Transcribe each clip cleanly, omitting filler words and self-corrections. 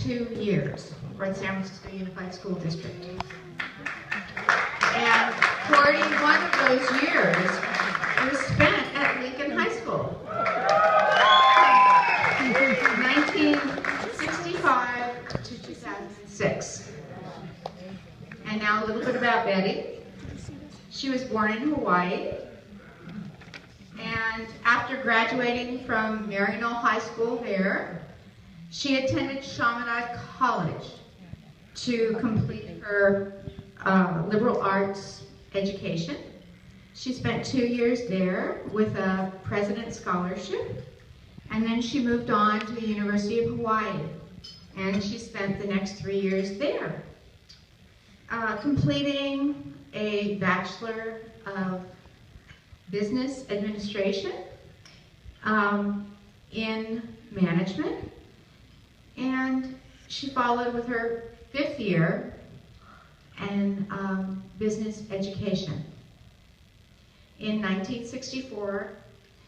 2 years for the San Francisco Unified School District. And 41 of those years were spent at Lincoln High School. 1965 to 2006. And now a little bit about Betty. She was born in Hawaii. And after graduating from Maryknoll High School there, she attended Chaminade College to complete her liberal arts education. She spent 2 years there with a President's Scholarship, and then she moved on to the University of Hawaii, and she spent the next 3 years there, completing a Bachelor of Business Administration in Management, and she followed with her 5th year in Business Education. In 1964,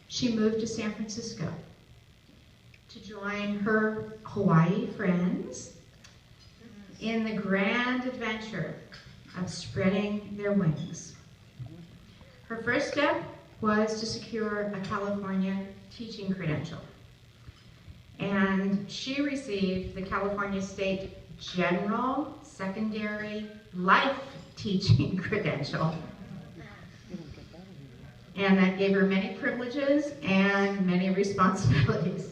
she moved to San Francisco to join her Hawaii friends in the grand adventure of spreading their wings. Her first step was to secure a California teaching credential. And she received the California State General Secondary Life Teaching Credential. And that gave her many privileges and many responsibilities.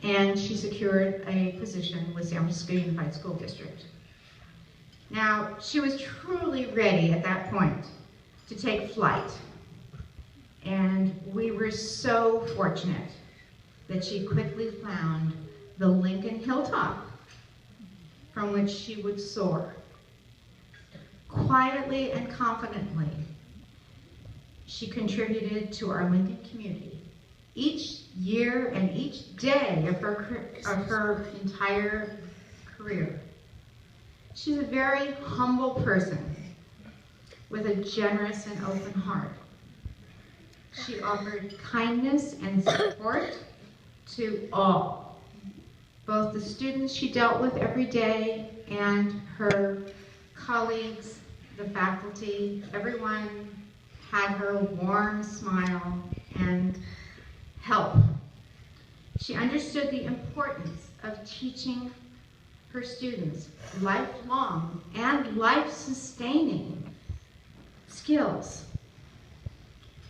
And she secured a position with San Francisco Unified School District. Now, she was truly ready at that point to take flight. And we were so fortunate that she quickly found the Lincoln Hilltop from which she would soar. Quietly and confidently, she contributed to our Lincoln community each year and each day of her entire career. She's a very humble person with a generous and open heart. She offered kindness and support to all, both the students she dealt with every day and her colleagues, the faculty. Everyone had her warm smile and help. She understood the importance of teaching her students lifelong and life-sustaining skills.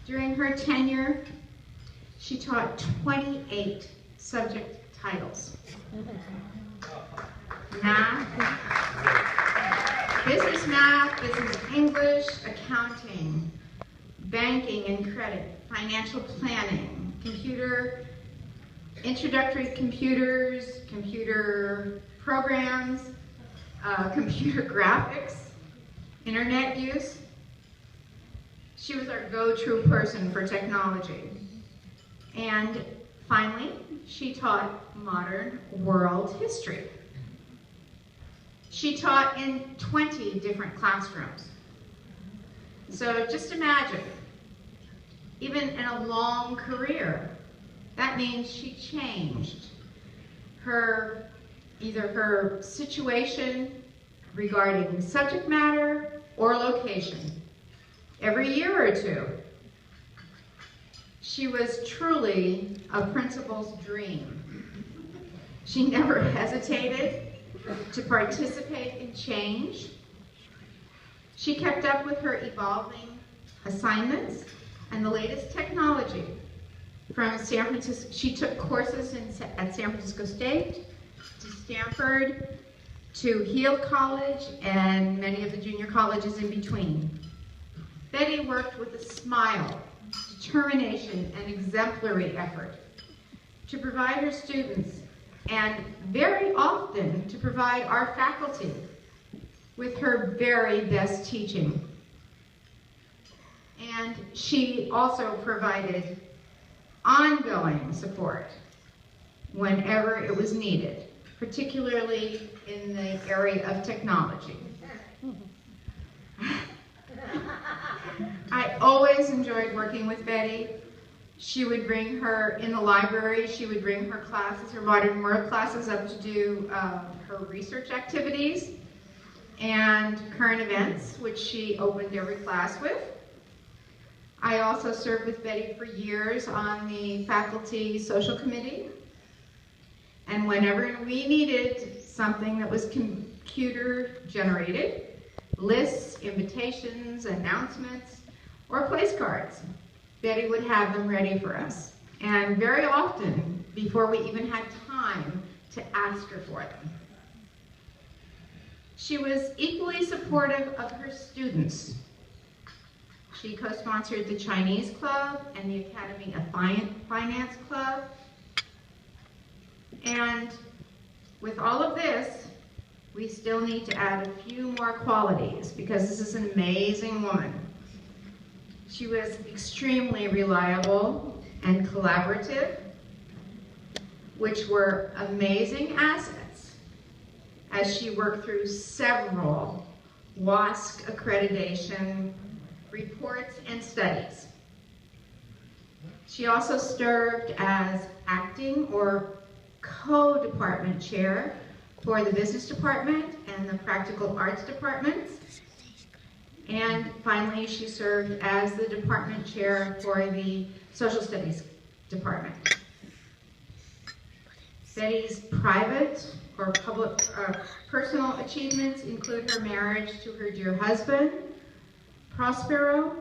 During her tenure, she taught 28 subject titles. Math, business English, accounting, banking and credit, financial planning, introductory computers, computer programs, computer graphics, internet use. She was our go-to person for technology. And finally, she taught modern world history. She taught in 20 different classrooms. So just imagine, even in a long career, that means she changed either her situation regarding subject matter or location every year or two. She was truly a principal's dream. She never hesitated to participate in change. She kept up with her evolving assignments and the latest technology from San Francisco. She took courses at San Francisco State, to Stanford, to Heald College, and many of the junior colleges in between. Betty worked with a smile, determination, and exemplary effort to provide her students, and very often to provide our faculty, with her very best teaching. And she also provided ongoing support whenever it was needed, particularly in the area of technology. I always enjoyed working with Betty. She would bring her, in the library, she would bring her classes, her modern world classes up to do her research activities and current events, which she opened every class with. I also served with Betty for years on the faculty social committee. And whenever we needed something that was computer generated, lists, invitations, announcements, or place cards, Betty would have them ready for us. And very often, before we even had time to ask her for them. She was equally supportive of her students. She co-sponsored the Chinese Club and the Academy of Finance Club. And with all of this, we still need to add a few more qualities because this is an amazing woman. She was extremely reliable and collaborative, which were amazing assets as she worked through several WASC accreditation reports and studies. She also served as acting or co-department chair for the business department and the practical arts departments. And finally, she served as the department chair for the social studies department. Betty's private or public personal achievements include her marriage to her dear husband, Prospero,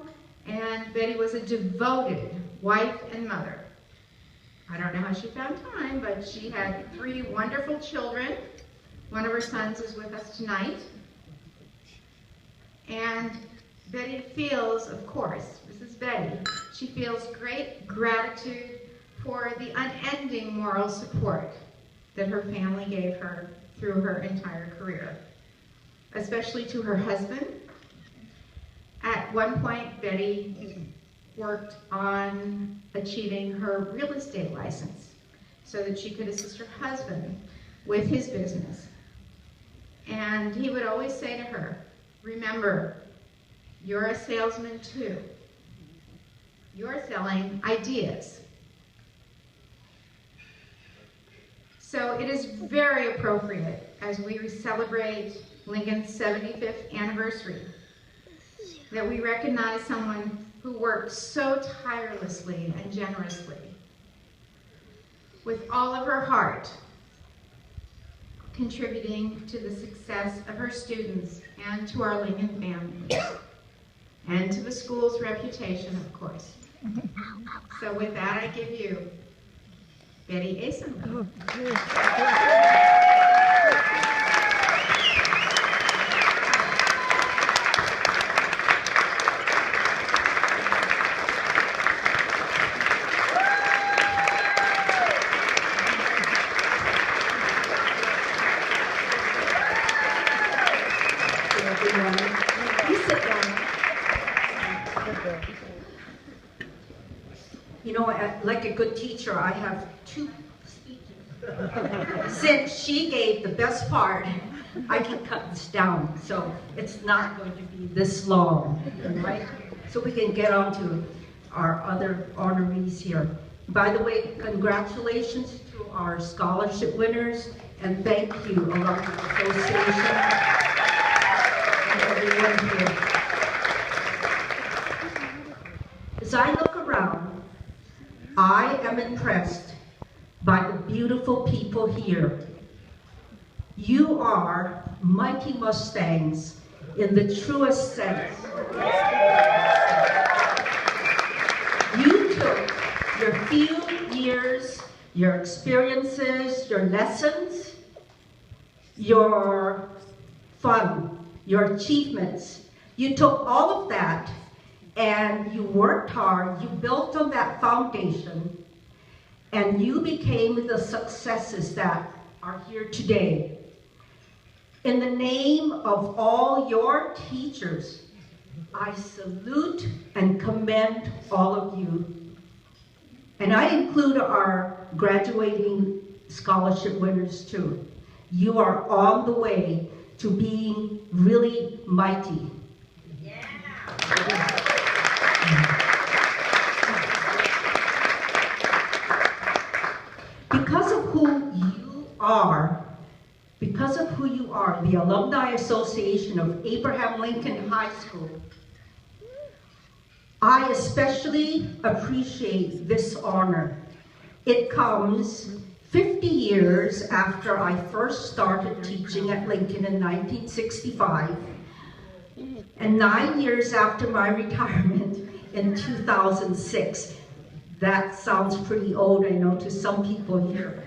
and Betty was a devoted wife and mother. I don't know how she found time, but she had 3 wonderful children. One of her sons is with us tonight. And Betty feels, of course, this is Betty, she feels great gratitude for the unending moral support that her family gave her through her entire career, especially to her husband. At one point, Betty worked on achieving her real estate license so that she could assist her husband with his business. And he would always say to her, remember, you're a salesman too. You're selling ideas. So it is very appropriate as we celebrate Lincoln's 75th anniversary that we recognize someone who worked so tirelessly and generously with all of her heart, contributing to the success of her students and to our Lincoln family, and to the school's reputation, of course. So with that, I give you Betty Asenberg. You know, like a good teacher, I have 2 speeches. Since she gave the best part, I can cut this down, so it's not going to be this long, right? So we can get on to our other honorees here. By the way, congratulations to our scholarship winners, and thank you, Alumni Association, and everyone here. As I look around, I am impressed by the beautiful people here. You are mighty Mustangs in the truest sense. You took your few years, your experiences, your lessons, your fun, your achievements. You took all of that and you worked hard, you built on that foundation, and you became the successes that are here today. In the name of all your teachers, I salute and commend all of you. And I include our graduating scholarship winners too. You are on the way to being really mighty. Yeah. are, because of who you are, the Alumni Association of Abraham Lincoln High School, I especially appreciate this honor. It comes 50 years after I first started teaching at Lincoln in 1965, and 9 years after my retirement in 2006. That sounds pretty old, I know, to some people here.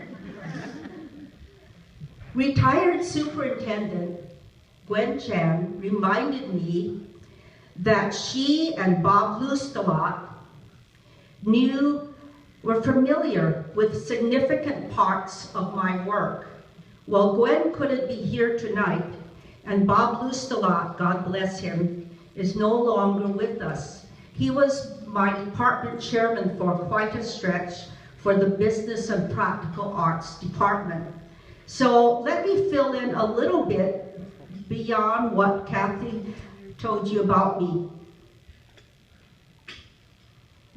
Retired Superintendent Gwen Chan reminded me that she and Bob Lustelot were familiar with significant parts of my work. Well, Gwen couldn't be here tonight, and Bob Lustelot, God bless him, is no longer with us. He was my department chairman for quite a stretch for the Business and Practical Arts Department. So let me fill in a little bit beyond what Kathy told you about me.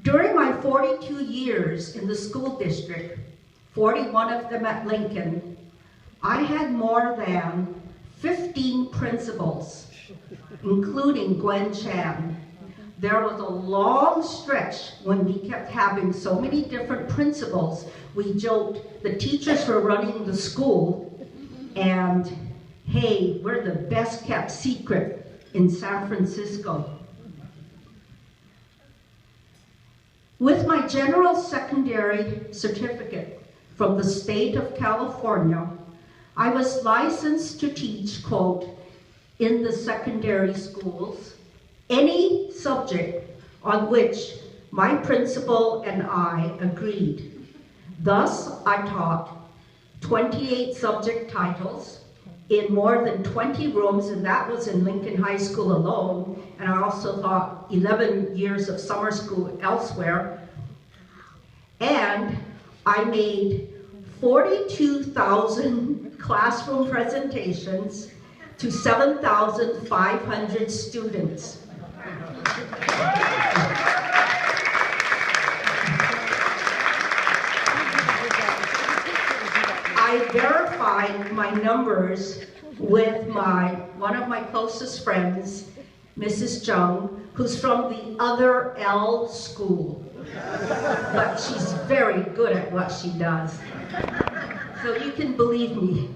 During my 42 years in the school district, 41 of them at Lincoln, I had more than 15 principals, including Gwen Chan. There was a long stretch when we kept having so many different principals. We joked the teachers were running the school, and hey, we're the best kept secret in San Francisco. With my general secondary certificate from the state of California, I was licensed to teach, quote, in the secondary schools, any subject on which my principal and I agreed. Thus, I taught 28 subject titles in more than 20 rooms, and that was in Lincoln High School alone, and I also taught 11 years of summer school elsewhere. And I made 42,000 classroom presentations to 7,500 students. I verified my numbers with one of my closest friends, Mrs. Chung, who's from the other L school. But she's very good at what she does. So you can believe me.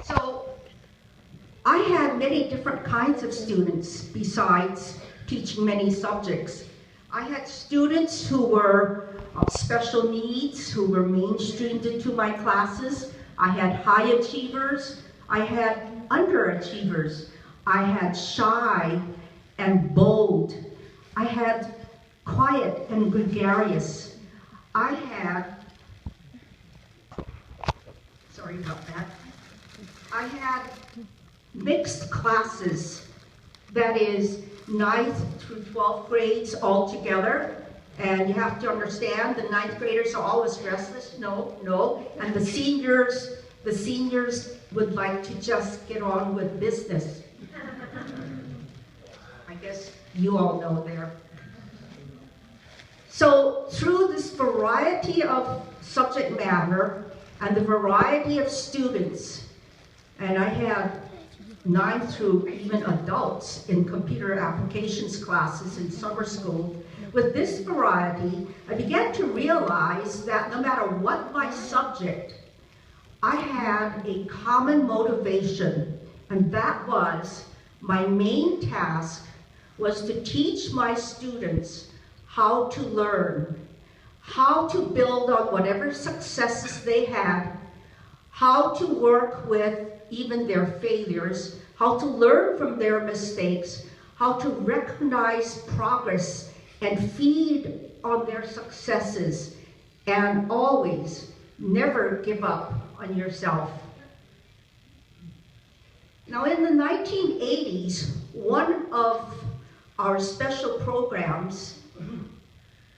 So I had many different kinds of students besides teaching many subjects. I had students who were of special needs, who were mainstreamed into my classes. I had high achievers. I had underachievers. I had shy and bold. I had quiet and gregarious. I had, sorry about that. I had mixed classes, that is 9th through 12th grades all together. And you have to understand, the 9th graders are always restless, no. And the seniors would like to just get on with business. I guess you all know there. So through this variety of subject matter and the variety of students, and I had 9 through even adults in computer applications classes in summer school. With this variety, I began to realize that no matter what my subject, I had a common motivation, and that was my main task was to teach my students how to learn, how to build on whatever successes they had, how to work with even their failures, how to learn from their mistakes, how to recognize progress and feed on their successes, and always never give up on yourself. Now in the 1980s, one of our special programs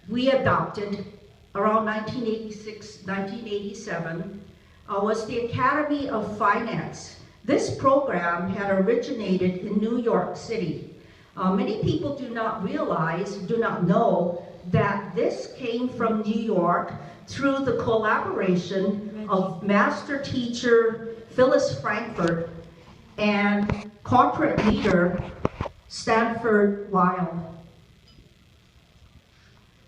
we adopted around 1986, 1987, was the Academy of Finance. This program had originated in New York City. Many people do not realize, do not know that this came from New York through the collaboration of master teacher Phyllis Frankfurt and corporate leader Stanford Weil.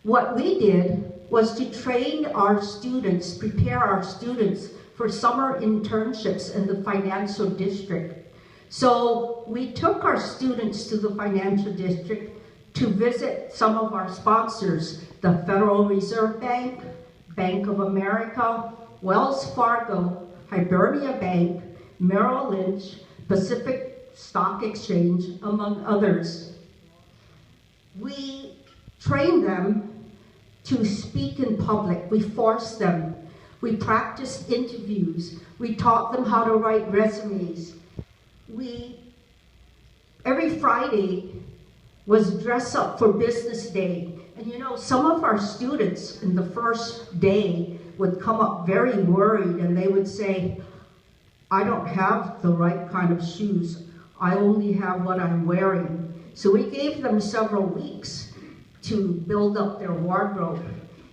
What we did was to train our students, prepare our students for summer internships in the financial district. So we took our students to the financial district to visit some of our sponsors, the Federal Reserve Bank, Bank of America, Wells Fargo, Hibernia Bank, Merrill Lynch, Pacific Stock Exchange, among others. We trained them to speak in public. We forced them. We practiced interviews. We taught them how to write resumes. Every Friday was dress up for business day. And you know, some of our students in the first day would come up very worried and they would say, I don't have the right kind of shoes. I only have what I'm wearing. So we gave them several weeks to build up their wardrobe.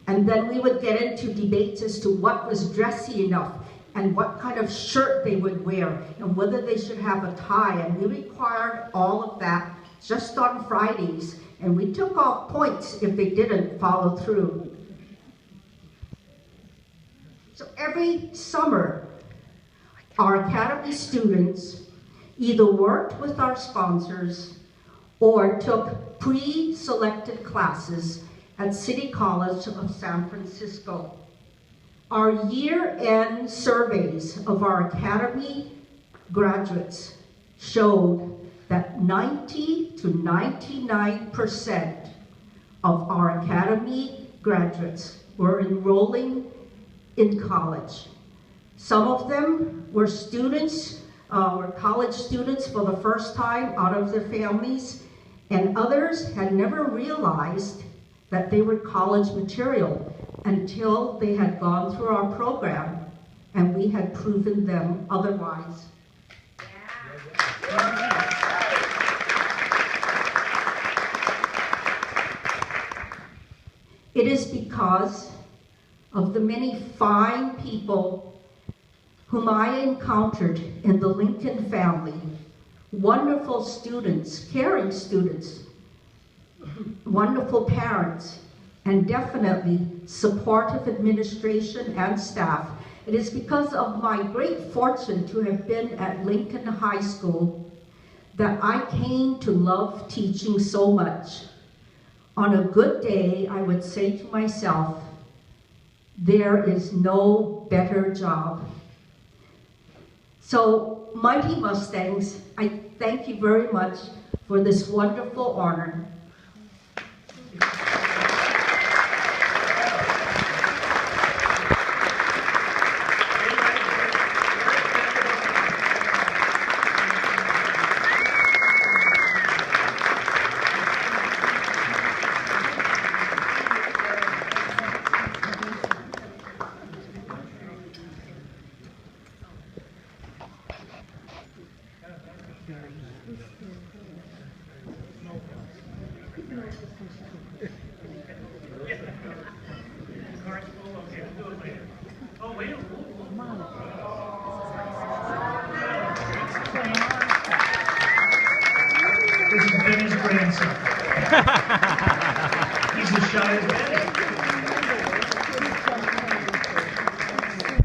And then we would get into debates as to what was dressy enough and what kind of shirt they would wear and whether they should have a tie. And we required all of that just on Fridays. And we took off points if they didn't follow through. So every summer, our academy students either worked with our sponsors or took pre-selected classes at City College of San Francisco. Our year-end surveys of our academy graduates showed that 90 to 99% of our academy graduates were enrolling in college. Some of them were students, were college students for the first time out of their families, and others had never realized that they were college material until they had gone through our program and we had proven them otherwise. It is because of the many fine people whom I encountered in the Lincoln family, wonderful students, caring students, wonderful parents, and definitely supportive administration and staff. It is because of my great fortune to have been at Lincoln High School that I came to love teaching so much. On a good day, I would say to myself, there is no better job. So, Mighty Mustangs, I thank you very much for this wonderful honor.